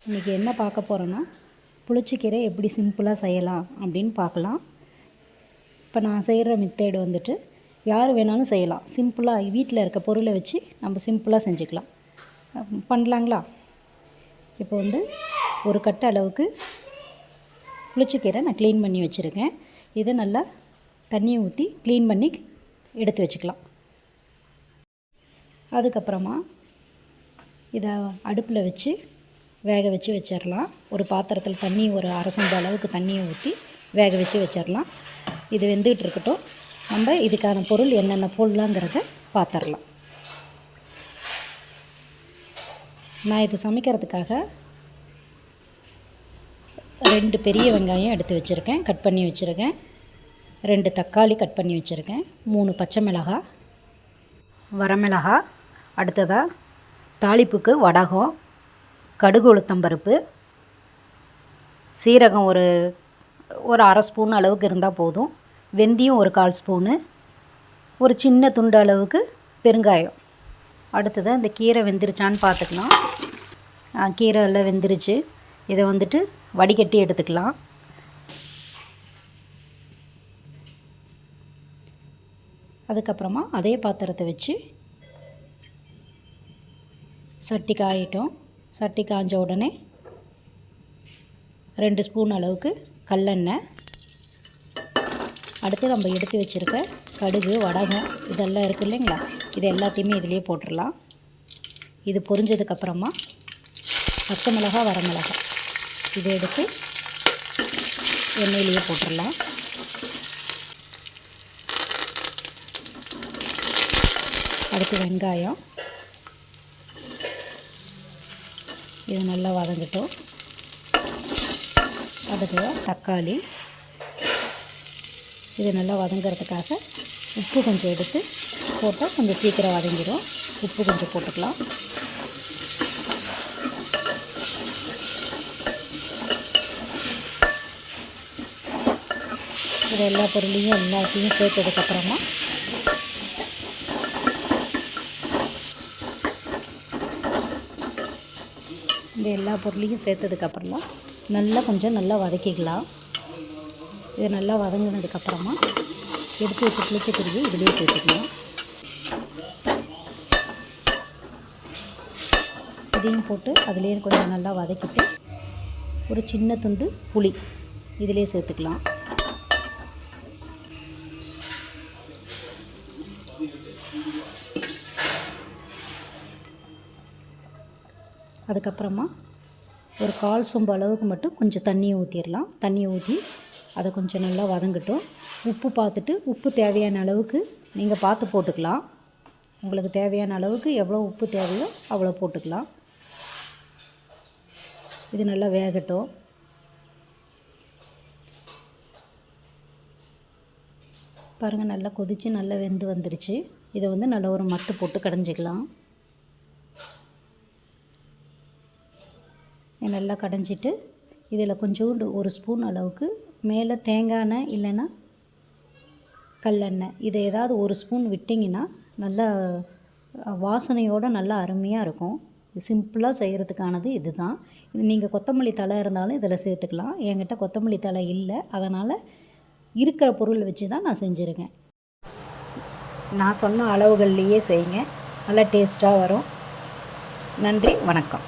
இன்றைக்கி என்ன பார்க்க போகிறோன்னா புளிச்சக்கீரை எப்படி சிம்பிளாக செய்யலாம் அப்படின்னு பார்க்கலாம். இப்போ நான் செய்கிற மெத்தேடு வந்துட்டு யார் வேணாலும் செய்யலாம். சிம்பிளாக வீட்டில் இருக்க பொருளை வச்சு நம்ம சிம்பிளாக செஞ்சுக்கலாம். பண்ணலாங்களா? இப்போ ஒரு கட்டு அளவுக்கு புளிச்சக்கீரை நான் க்ளீன் பண்ணி வச்சுருக்கேன். இதை நல்லா தண்ணியை ஊற்றி க்ளீன் பண்ணி எடுத்து வச்சுக்கலாம். அதுக்கப்புறமா இதை அடுப்பில் வச்சு வேக வச்சு வச்சிடலாம். ஒரு பாத்திரத்தில் தண்ணி ஒரு அரை சொம்பு அளவுக்கு தண்ணியை ஊற்றி வேக வச்சு வச்சிடலாம். இது வெந்துகிட்டு இருக்கட்டும். நம்ம இதுக்கான பொருள் என்னென்ன போடலாங்கிறத பார்த்துடலாம். நான் இது சமைக்கிறதுக்காக 2 பெரிய வெங்காயம் எடுத்து வச்சுருக்கேன், கட் பண்ணி வச்சுருக்கேன். 2 தக்காளி கட் பண்ணி வச்சுருக்கேன். 3 பச்சை மிளகாய், வரமிளகாய். அடுத்ததாக தாளிப்புக்கு வடகம், கடுகு உளுத்தம்பருப்பு, சீரகம் ஒரு அரை ஸ்பூன் அளவுக்கு இருந்தால் போதும். வெந்தயம் ஒரு 1/4 ஸ்பூனு, ஒரு சின்ன துண்டு அளவுக்கு பெருங்காயம். அடுத்ததாக இந்த கீரை வெந்துருச்சான்னு பார்த்துக்கலாம். கீரை எல்லாம் வெந்துருச்சு. இதை வடிகட்டி எடுத்துக்கலாம். அதுக்கப்புறமா அதே பாத்திரத்தை வச்சு சட்டி காயிட்டோம். சட்டி காய்ஞ்ச உடனே 2 ஸ்பூன் அளவுக்கு கல்லெண்ணெய், அடுத்து நம்ம எடுத்து வச்சுருக்க கடுகு, வடகம் இதெல்லாம் இருக்குது இல்லைங்களா, இது எல்லாத்தையுமே இதிலே போட்டுடலாம். இது பொரிஞ்சதுக்கப்புறமா பச்சை மிளகாய், வரமிளகாய் இதை எடுத்து எண்ணெயிலேயே போட்டுடலாம். அடுத்து வெங்காயம், இது நல்லா வதங்கட்டும். அடுத்து தக்காளி, இது நல்லா வதங்கிறதுக்காக உப்பு கொஞ்சம் எடுத்து போட்டால் கொஞ்சம் சீக்கிரம் வதங்கிடும். உப்பு கொஞ்சம் போட்டுக்கலாம். இது எல்லா பொருளையும் எல்லாத்தையும் சேர்த்ததுக்கப்புறமா இந்த எல்லா பொருளையும் சேர்த்ததுக்கப்புறமா நல்லா வதக்கிக்கலாம். இது நல்லா வதங்கினதுக்கப்புறமா எடுத்து வச்சு புளிச்சக்கீரையை இதிலேயே சேர்த்துக்கலாம். இதையும் போட்டு அதிலேயே கொஞ்சம் நல்லா வதக்கிட்டு ஒரு சின்ன துண்டு புளி இதிலே சேர்த்துக்கலாம். அதுக்கப்புறமா ஒரு 1/4 சொம்பு அளவுக்கு மட்டும் கொஞ்சம் தண்ணியை ஊற்றிடலாம். தண்ணியை ஊற்றி அதை கொஞ்சம் நல்லா வதங்கட்டும். உப்பு பார்த்துட்டு, உப்பு தேவையான அளவுக்கு நீங்கள் பார்த்து போட்டுக்கலாம். உங்களுக்கு தேவையான அளவுக்கு எவ்வளோ உப்பு தேவையோ அவ்வளோ போட்டுக்கலாம். இது நல்லா வேகட்டும். பாருங்கள், நல்லா கொதித்து நல்லா வெந்து வந்துருச்சு. இதை நல்லா ஒரு மத்து போட்டு கடைஞ்சிக்கலாம். நல்லா கடைஞ்சிட்டு இதில் கொஞ்சோண்டு ஒரு ஸ்பூன் அளவுக்கு மேலே தேங்காய் எண்ணெய் இல்லைன்னா கல்லெண்ணெய், இதை ஏதாவது ஒரு ஸ்பூன் விட்டிங்கன்னா நல்லா வாசனையோடு நல்லா அருமையாக இருக்கும். சிம்பிளாக செய்கிறதுக்கானது இது தான். இது நீங்கள் கொத்தமல்லி தழை இருந்தாலும் இதில் சேர்த்துக்கலாம். என்கிட்ட கொத்தமல்லி தழை இல்லை, அதனால் இருக்கிற பொருள் வச்சு தான் நான் செஞ்சுருக்கேன். நான் சொன்ன அளவுகள்லேயே செய்யுங்க, நல்லா டேஸ்ட்டாக வரும். நன்றி, வணக்கம்.